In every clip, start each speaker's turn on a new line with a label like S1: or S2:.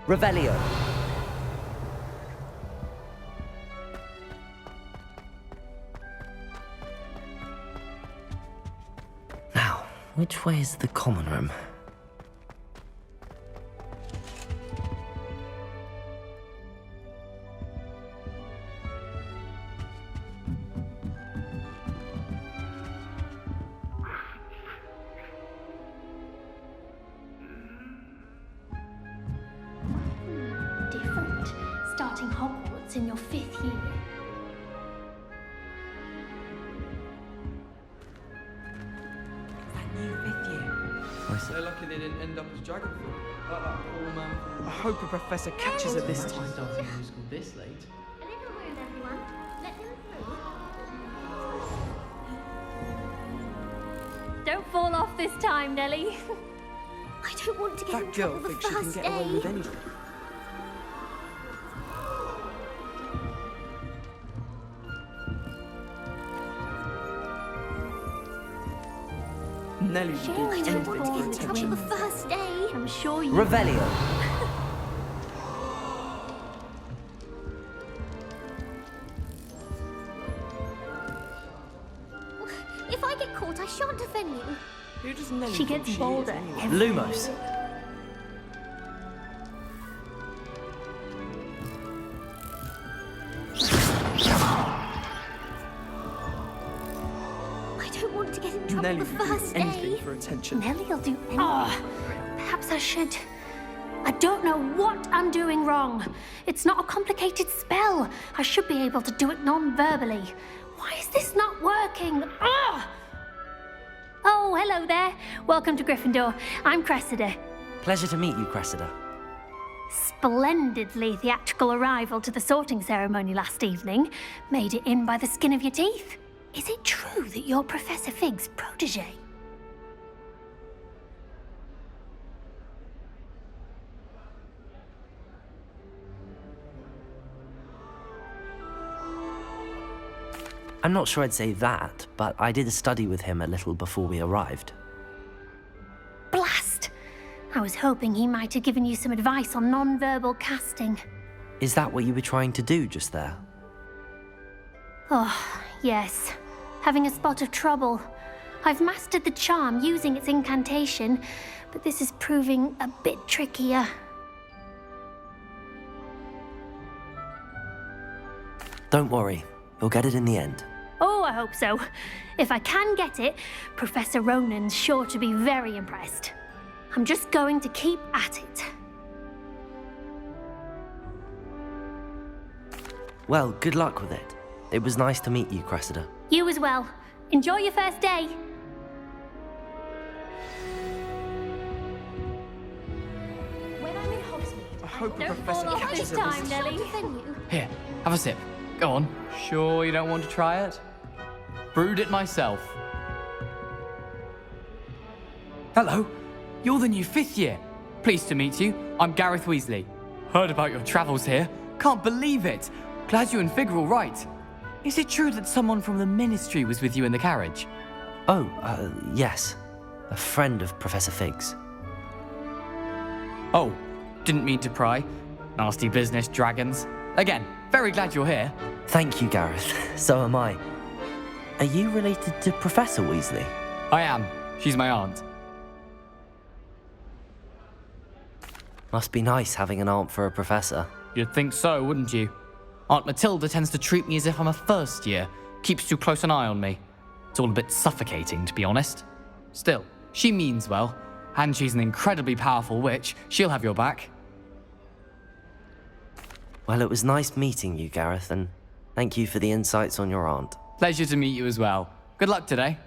S1: Revelio. Now, which way is the common room?
S2: Different. Starting Hogwarts in your 5th year.
S3: They're lucky they didn't end up as Dragonfly.
S4: I hope a professor catches her this time.
S3: Starting a new school this late.
S2: A little room, everyone. Let them through. Don't fall off this time, Nellie. I don't want to get in
S4: That girl
S2: trouble the
S4: thinks she can
S2: first
S4: get away with
S2: day.
S4: anything. Nellie will do
S2: I don't
S4: anything
S2: want to
S4: for
S2: get in trouble
S4: attention.
S2: the first day. I'm sure you...
S1: Revelio.
S2: If I get caught, I shan't offend you.
S4: Who does Nellie
S2: She
S4: think
S2: gets
S4: she
S2: bolder
S4: is anyway?
S2: every
S1: Lumos.
S2: I don't want to get in trouble
S4: Nellie
S2: the
S4: will do
S2: first
S4: anything
S2: day.
S4: for attention.
S2: Nellie'll do anything. Perhaps I should. I don't know what I'm doing wrong. It's not a complicated spell. I should be able to do it non-verbally. Why is this not working? Ugh! Oh, hello there. Welcome to Gryffindor. I'm Cressida.
S1: Pleasure to meet you, Cressida.
S2: Splendidly theatrical arrival to the sorting ceremony last evening. Made it in by the skin of your teeth. Is it true that you're Professor Fig's protege?
S1: I'm not sure I'd say that, but I did study with him a little before we arrived.
S2: Blast! I was hoping he might have given you some advice on non-verbal casting.
S1: Is that what you were trying to do just there?
S2: Oh, yes. Having a spot of trouble. I've mastered the charm using its incantation, but this is proving a bit trickier.
S1: Don't worry, you'll get it in the end.
S2: Oh, I hope so. If I can get it, Professor Ronan's sure to be very impressed. I'm just going to keep at it.
S1: Well, good luck with it. It was nice to meet you, Cressida.
S2: You as well. Enjoy your first day.
S5: When I'm in Hogsmeade,
S4: I hope a
S2: Don't
S4: professor
S2: fall off
S4: catches
S2: this
S4: her
S2: time,
S4: this
S2: Nellie.
S3: Here, have a sip. Go on. Sure you don't want to try it? Brewed it myself. Hello. You're the new 5th year. Pleased to meet you. I'm Gareth Weasley. Heard about your travels here. Can't believe it. Glad you and Fig are all right. Is it true that someone from the Ministry was with you in the carriage?
S1: Oh, yes. A friend of Professor Fig's.
S3: Oh, didn't mean to pry. Nasty business, dragons. Again, very glad you're here.
S1: Thank you, Gareth. So am I. Are you related to Professor Weasley?
S3: I am. She's my aunt.
S1: Must be nice having an aunt for a professor.
S3: You'd think so, wouldn't you? Aunt Matilda tends to treat me as if I'm a first year. Keeps too close an eye on me. It's all a bit suffocating, to be honest. Still, she means well. And she's an incredibly powerful witch. She'll have your back.
S1: Well, it was nice meeting you, Gareth, and thank you for the insights on your aunt.
S3: Pleasure to meet you as well. Good luck today.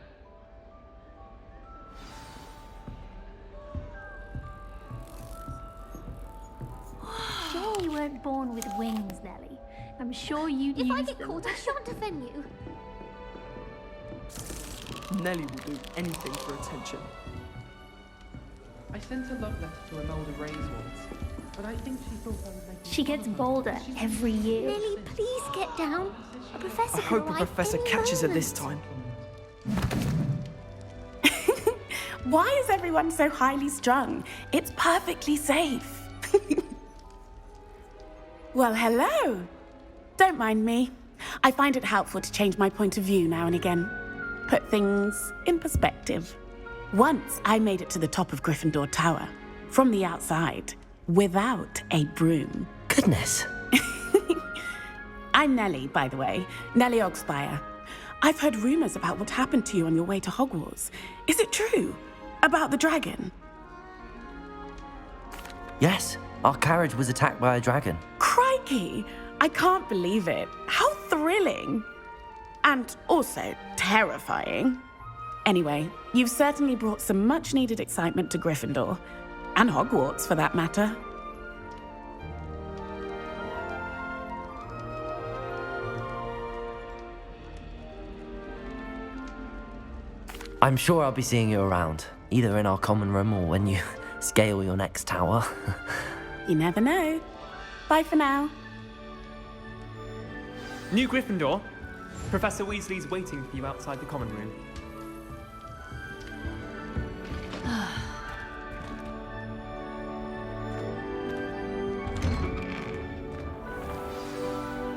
S2: Sure you weren't born with wings, Nellie. I'm sure you'd use
S5: if I get
S2: them.
S5: caught, I shan't offend you.
S4: Nellie will do anything for attention.
S6: I sent a love letter to Imelda Reyes once, but I think she thought I was making
S2: She gets bolder every year.
S5: Nellie, please get down. A professor
S4: I
S5: can
S4: hope a
S5: arrive
S4: professor
S5: any
S4: catches her
S5: moment.
S4: this time.
S7: Why is everyone so highly strung? It's perfectly safe. Well, hello. Don't mind me. I find it helpful to change my point of view now and again. Put things in perspective. Once I made it to the top of Gryffindor Tower, from the outside, without a broom.
S1: Goodness.
S7: I'm Nellie, by the way. Nellie Ogspire. I've heard rumors about what happened to you on your way to Hogwarts. Is it true? About the dragon?
S1: Yes, our carriage was attacked by a dragon.
S7: Crikey! I can't believe it. How thrilling! And also terrifying. Anyway, you've certainly brought some much-needed excitement to Gryffindor. And Hogwarts, for that matter.
S1: I'm sure I'll be seeing you around, either in our common room or when you scale your next tower.
S7: You never know. Bye for now.
S8: New Gryffindor. Professor Weasley's waiting for you outside the common room.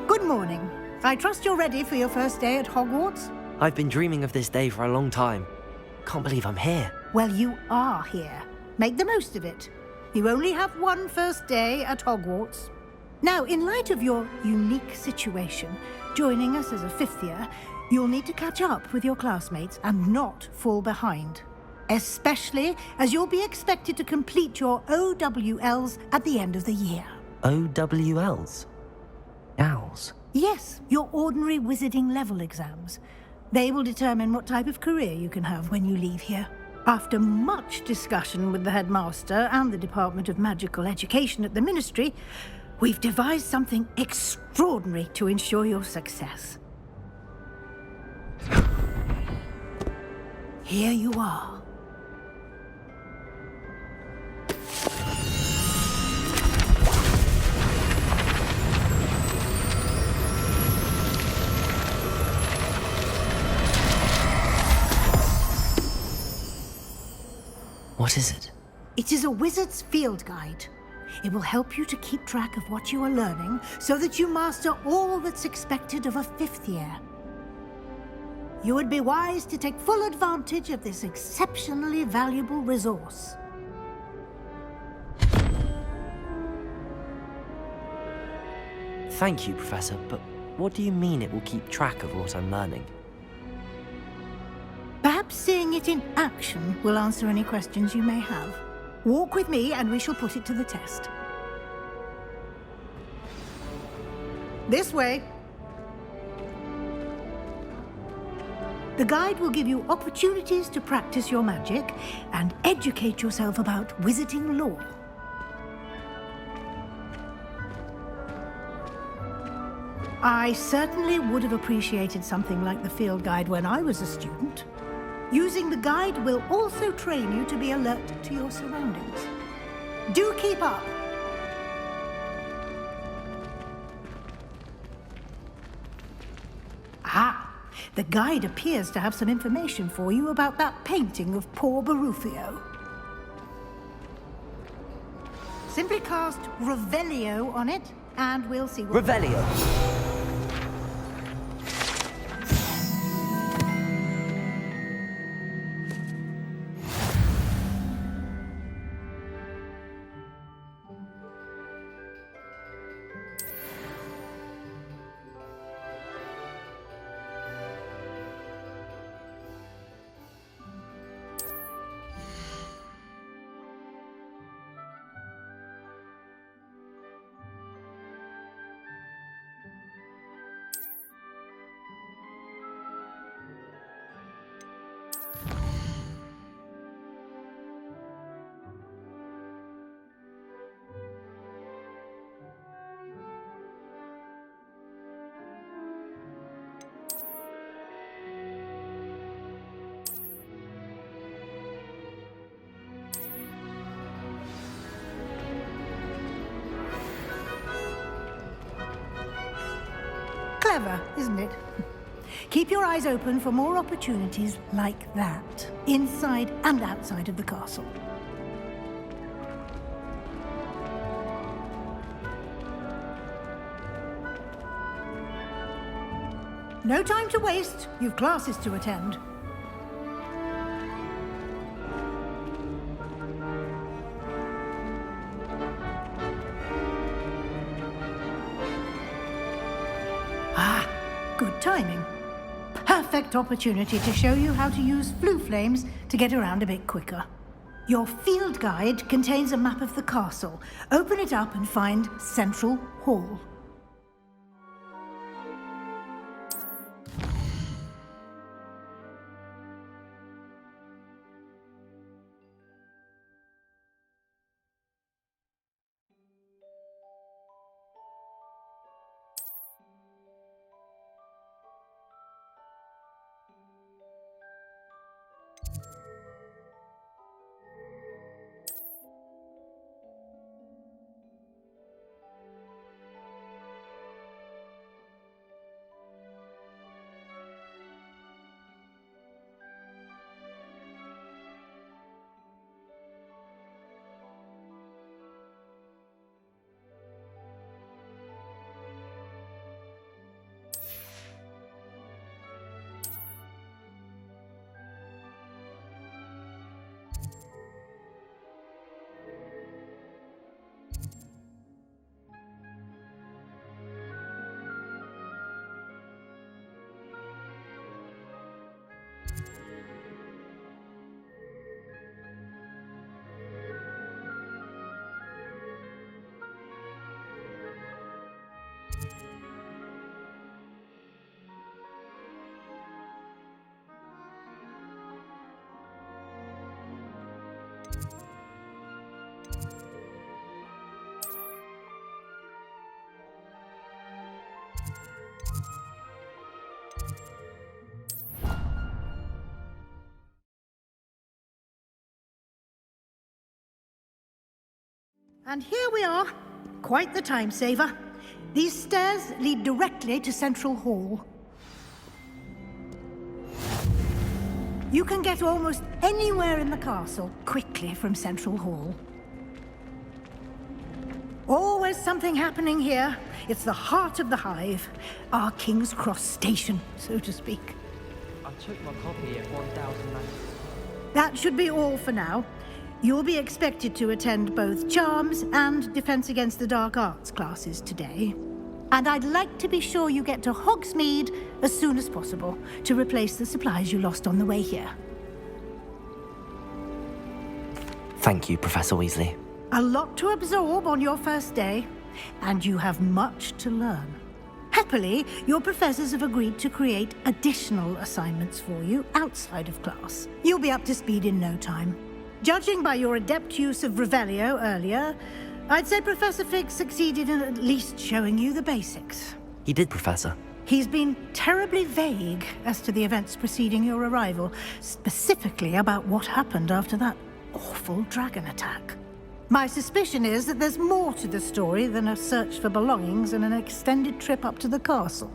S9: Good morning. I trust you're ready for your first day at Hogwarts?
S1: I've been dreaming of this day for a long time. Can't believe I'm here.
S9: Well, you are here. Make the most of it. You only have one first day at Hogwarts. Now, in light of your unique situation, joining us as a fifth year, you'll need to catch up with your classmates and not fall behind. Especially as you'll be expected to complete your OWLs at the end of the year.
S1: OWLs? Owls?
S9: Yes, your ordinary wizarding level exams. They will determine what type of career you can have when you leave here. After much discussion with the headmaster and the Department of Magical Education at the Ministry, we've devised something extraordinary to ensure your success. Here you are.
S1: What is it?
S9: It is a wizard's field guide. It will help you to keep track of what you are learning so that you master all that's expected of a fifth year. You would be wise to take full advantage of this exceptionally valuable resource.
S1: Thank you, Professor, but what do you mean it will keep track of what I'm learning?
S9: Perhaps seeing it in action will answer any questions you may have. Walk with me and we shall put it to the test. This way. The guide will give you opportunities to practice your magic and educate yourself about wizarding lore. I certainly would have appreciated something like the field guide when I was a student. Using the guide will also train you to be alert to your surroundings. Do keep up! Ah, the guide appears to have some information for you about that painting of poor Barufio. Simply cast Revelio on it, and we'll see what...
S1: Revelio!
S9: Clever, isn't it? Keep your eyes open for more opportunities like that, inside and outside of the castle. No time to waste. You've classes to attend. Ah, good timing. Perfect opportunity to show you how to use flue flames to get around a bit quicker. Your field guide contains a map of the castle. Open it up and find Central Hall. And here we are. Quite the time saver. These stairs lead directly to Central Hall. You can get almost anywhere in the castle quickly from Central Hall. Always something happening here. It's the heart of the hive. Our King's Cross station, so to speak.
S8: I took my copy at 1,000.
S9: That should be all for now. You'll be expected to attend both Charms and Defense Against the Dark Arts classes today. And I'd like to be sure you get to Hogsmeade as soon as possible to replace the supplies you lost on the way here.
S1: Thank you, Professor Weasley.
S9: A lot to absorb on your first day, and you have much to learn. Happily, your professors have agreed to create additional assignments for you outside of class. You'll be up to speed in no time. Judging by your adept use of Revelio earlier, I'd say Professor Fig succeeded in at least showing you the basics.
S1: He did, Professor.
S9: He's been terribly vague as to the events preceding your arrival, specifically about what happened after that awful dragon attack. My suspicion is that there's more to the story than a search for belongings and an extended trip up to the castle.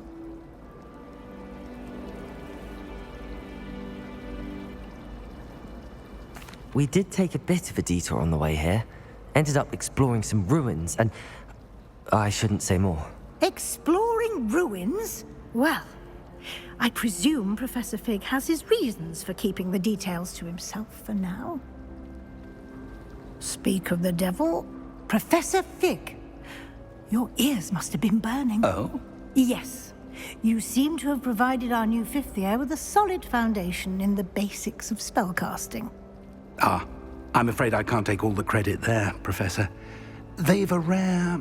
S1: We did take a bit of a detour on the way here. Ended up exploring some ruins and... I shouldn't say more.
S9: Exploring ruins? Well, I presume Professor Fig has his reasons for keeping the details to himself for now. Speak of the devil, Professor Fig. Your ears must have been burning.
S10: Oh?
S9: Yes. You seem to have provided our new fifth year with a solid foundation in the basics of spellcasting.
S10: Ah, I'm afraid I can't take all the credit there, Professor. They've a rare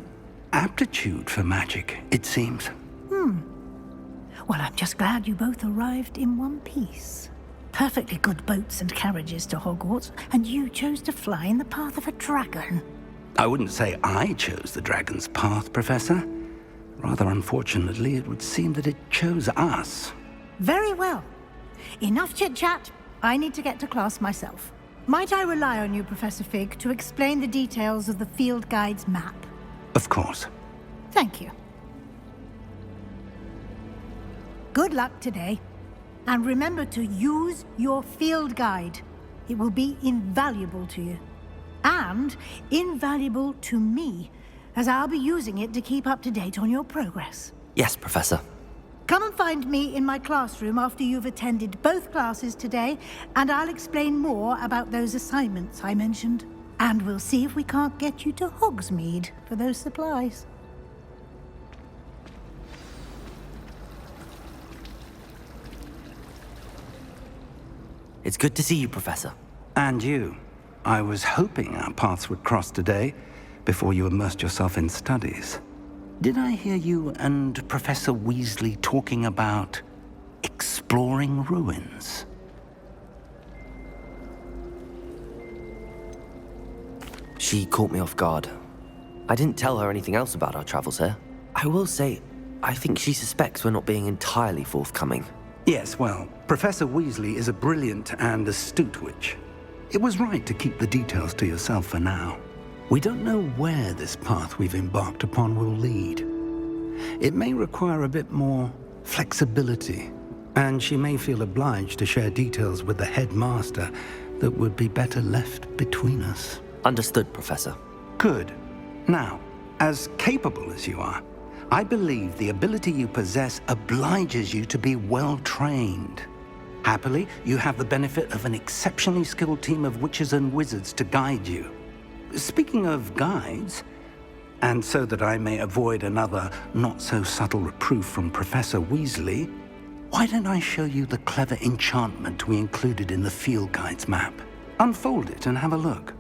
S10: aptitude for magic, it seems.
S9: Well, I'm just glad you both arrived in one piece. Perfectly good boats and carriages to Hogwarts, and you chose to fly in the path of a dragon.
S10: I wouldn't say I chose the dragon's path, Professor. Rather unfortunately, it would seem that it chose us.
S9: Very well. Enough chit-chat. I need to get to class myself. Might I rely on you, Professor Fig, to explain the details of the field guide's map?
S10: Of course.
S9: Thank you. Good luck today. And remember to use your field guide. It will be invaluable to you. And invaluable to me, as I'll be using it to keep up to date on your progress.
S1: Yes, Professor.
S9: Come and find me in my classroom after you've attended both classes today, and I'll explain more about those assignments I mentioned. And we'll see if we can't get you to Hogsmeade for those supplies.
S1: It's good to see you, Professor.
S10: And you. I was hoping our paths would cross today, before you immersed yourself in studies. Did I hear you and Professor Weasley talking about exploring ruins?
S1: She caught me off guard. I didn't tell her anything else about our travels here. I will say, I think she suspects we're not being entirely forthcoming.
S10: Yes, well, Professor Weasley is a brilliant and astute witch. It was right to keep the details to yourself for now. We don't know where this path we've embarked upon will lead. It may require a bit more flexibility, and she may feel obliged to share details with the headmaster that would be better left between us.
S1: Understood, Professor.
S10: Good. Now, as capable as you are, I believe the ability you possess obliges you to be well-trained. Happily, you have the benefit of an exceptionally skilled team of witches and wizards to guide you. Speaking of guides, and so that I may avoid another not-so-subtle reproof from Professor Weasley, why don't I show you the clever enchantment we included in the field guide's map? Unfold it and have a look.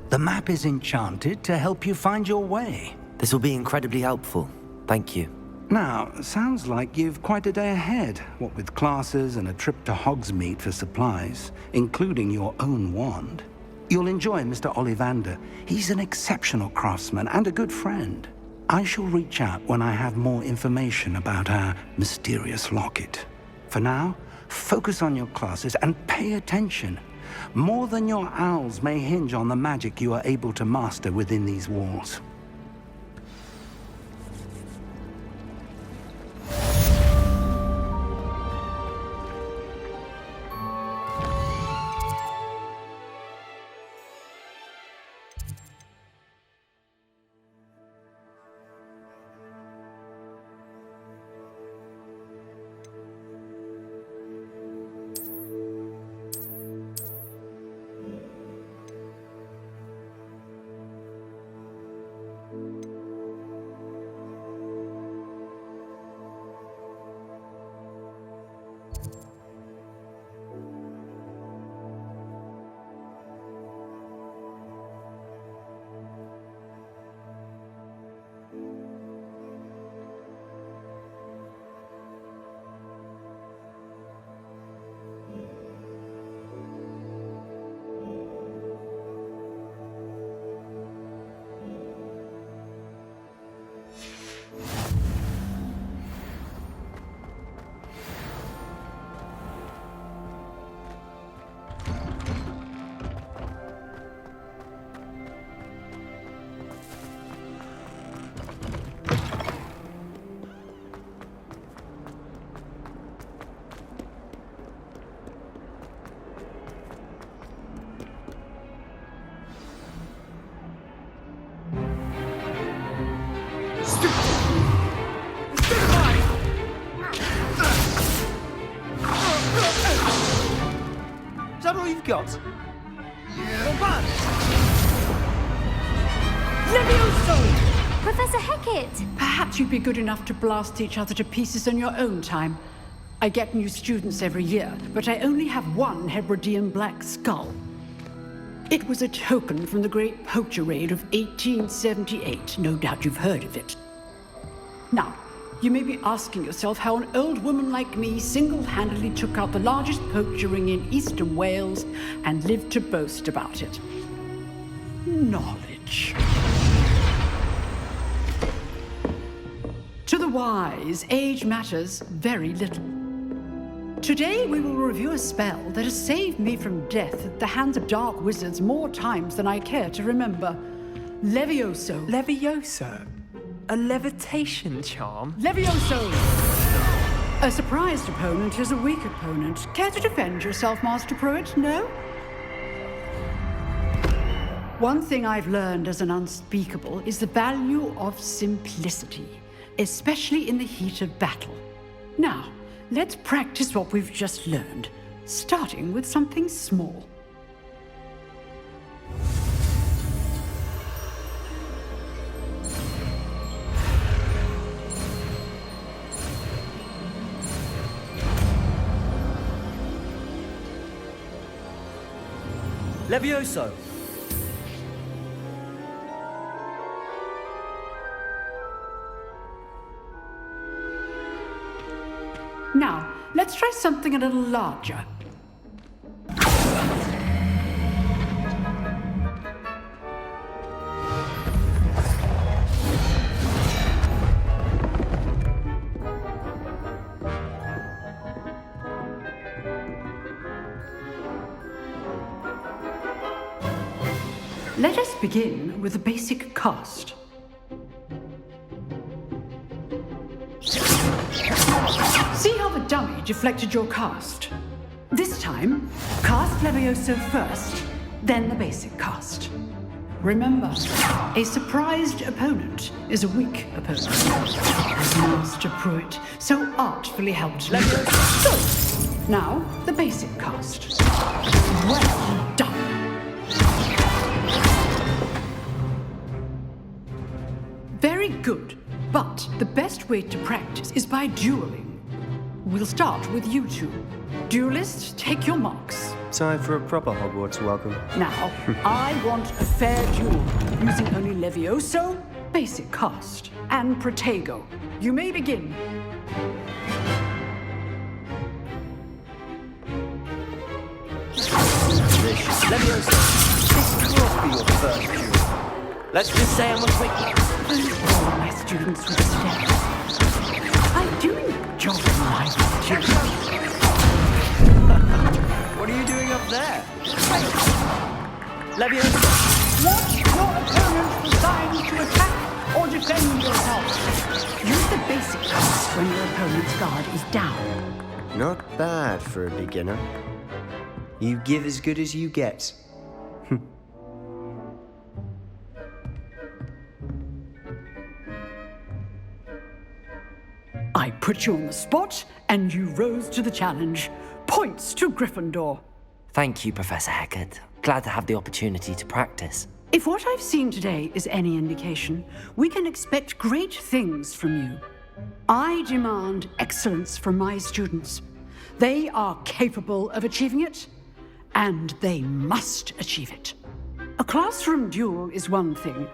S10: The map is enchanted to help you find your way.
S1: This will be incredibly helpful. Thank you.
S10: Now, sounds like you've quite a day ahead, what with classes and a trip to Hogsmeade for supplies, including your own wand. You'll enjoy Mr. Ollivander. He's an exceptional craftsman and a good friend. I shall reach out when I have more information about our mysterious locket. For now, focus on your classes and pay attention. More than your owls may hinge on the magic you are able to master within these walls.
S8: Is that all you've got?
S5: Professor Hecat!
S11: Perhaps you'd be good enough to blast each other to pieces on your own time. I get new students every year, but I only have one Hebridean black skull. It was a token from the Great Poacher Raid of 1878. No doubt you've heard of it. Now, you may be asking yourself how an old woman like me single-handedly took out the largest poacher ring in eastern Wales and lived to boast about it. Knowledge. To the wise, age matters very little. Today we will review a spell that has saved me from death at the hands of dark wizards more times than I care to remember. Levioso.
S8: Levioso? A levitation charm?
S11: Levioso! A surprised opponent is a weak opponent. Care to defend yourself, Master Pruitt? No? One thing I've learned as an unspeakable is the value of simplicity, especially in the heat of battle. Now, let's practice what we've just learned, starting with something small.
S1: Levioso!
S11: Now, let's try something a little larger. Let us begin with a basic cast. See how the dummy deflected your cast? This time, cast Levioso first, then the basic cast. Remember, a surprised opponent is a weak opponent. As Master Pruitt so artfully helped me. So, now, the basic cast. Well done. Very good, but the best way to practice is by dueling. We'll start with you two. Duelists, take your marks.
S12: Time for a proper Hogwarts welcome.
S11: Now, I want a fair duel, using only Levioso, basic cast, and Protego. You may begin.
S1: Levioso, this can't be your first duel. Let's just say I'm a quick...
S11: All my students would stare. I do enjoy my duels.
S1: What are you doing up there? Levioso!
S11: Watch your opponent decide to attack or defend yourself. Use the basic cast when your opponent's guard is down.
S12: Not bad for a beginner. You give as good as you get.
S11: I put you on the spot, and you rose to the challenge. Points to Gryffindor.
S1: Thank you, Professor Hecat. Glad to have the opportunity to practice.
S11: If what I've seen today is any indication, we can expect great things from you. I demand excellence from my students. They are capable of achieving it, and they must achieve it. A classroom duel is one thing,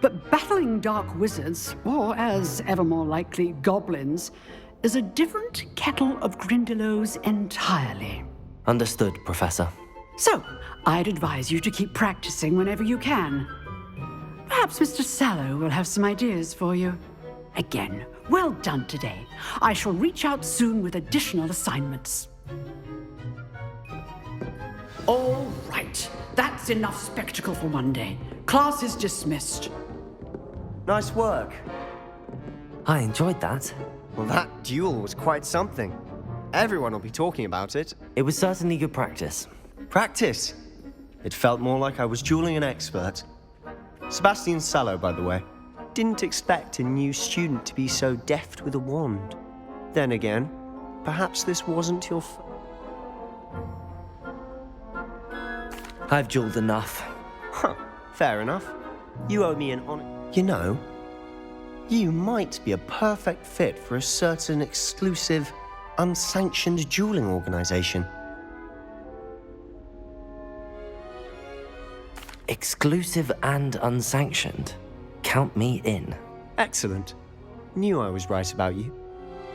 S11: but battling dark wizards, or as ever more likely, goblins, is a different kettle of Grindylows entirely.
S1: Understood, Professor.
S11: So, I'd advise you to keep practicing whenever you can. Perhaps Mr. Sallow will have some ideas for you. Again, well done today. I shall reach out soon with additional assignments. All right, that's enough spectacle for one day. Class is dismissed.
S12: Nice work.
S1: I enjoyed that.
S12: Well, that duel was quite something. Everyone will be talking about it.
S1: It was certainly good practice.
S12: Practice? It felt more like I was dueling an expert. Sebastian Sallow, by the way. Didn't expect a new student to be so deft with a wand. Then again, perhaps this wasn't your
S1: I've dueled enough.
S12: Huh, fair enough. You owe me an honor. You know, you might be a perfect fit for a certain exclusive, unsanctioned dueling organization.
S1: Exclusive and unsanctioned. Count me in.
S12: Excellent. Knew I was right about you.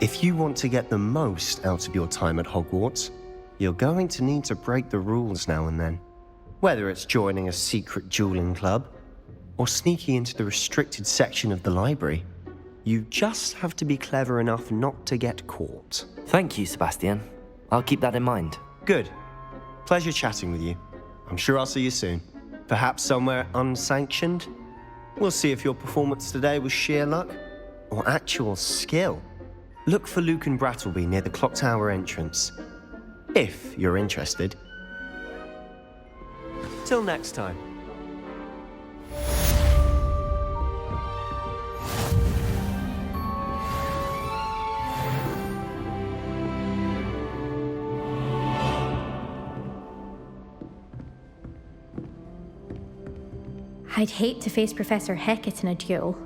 S12: If you want to get the most out of your time at Hogwarts, you're going to need to break the rules now and then. Whether it's joining a secret dueling club, or sneaking into the restricted section of the library, you just have to be clever enough not to get caught.
S1: Thank you, Sebastian. I'll keep that in mind.
S12: Good. Pleasure chatting with you. I'm sure I'll see you soon. Perhaps somewhere unsanctioned? We'll see if your performance today was sheer luck or actual skill. Look for Luke and Brattleby near the clock tower entrance, if you're interested. Till next time.
S5: I'd hate to face Professor Hecat in a duel.